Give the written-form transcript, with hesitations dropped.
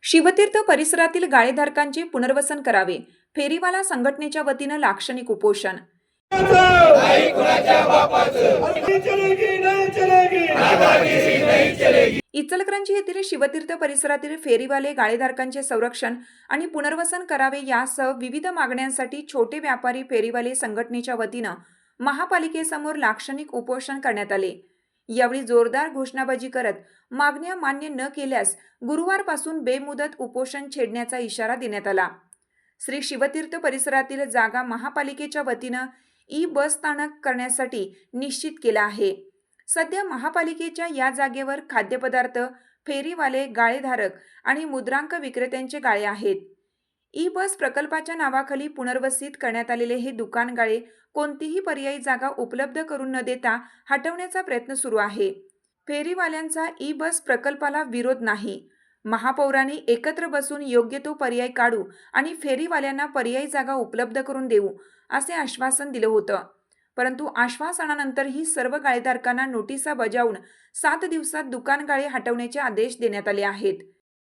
शिवतीर्थ परिसरातील गाळेधारकांचे पुनर्वसन करावे. फेरीवाला संघटनेच्या वतीनं लाक्षणिक उपोषण. इचलकरंजी येथील शिवतीर्थ परिसरातील फेरीवाले गाळेधारकांचे संरक्षण आणि पुनर्वसन करावे यासह विविध मागण्यांसाठी छोटे व्यापारी फेरीवाले संघटनेच्या वतीनं महापालिकेसमोर लाक्षणिक उपोषण करण्यात आले. यावेळी जोरदार घोषणाबाजी करत मागण्या मान्य न केल्यास गुरुवारपासून बेमुदत उपोषण छेडण्याचा इशारा देण्यात आला. श्री शिवतीर्थ परिसरातील जागा महापालिकेच्या वतीनं बस स्थानक करण्यासाठी निश्चित केला आहे. सध्या महापालिकेच्या या जागेवर खाद्यपदार्थ, फेरीवाले, गाळेधारक आणि मुद्रांक विक्रेत्यांचे गाळे आहेत. बस प्रकल्पाच्या नावाखाली पुनर्वसित करण्यात आलेले हे दुकान गाळे कोणतीही पर्यायी जागा उपलब्ध करून न देता हटवण्याचा प्रयत्न सुरू आहे. फेरीवाल्यांचा बस प्रकल्पाला विरोध नाही. महापौरांनी एकत्र बसून योग्य तो पर्याय काढू आणि फेरीवाल्यांना पर्यायी जागा उपलब्ध करून देऊ असे आश्वासन दिलं होतं. परंतु आश्वासनानंतरही सर्व गाळेधारकांना नोटिसा बजावून 7 दिवसात दुकान गाळे हटवण्याचे आदेश देण्यात आले आहेत.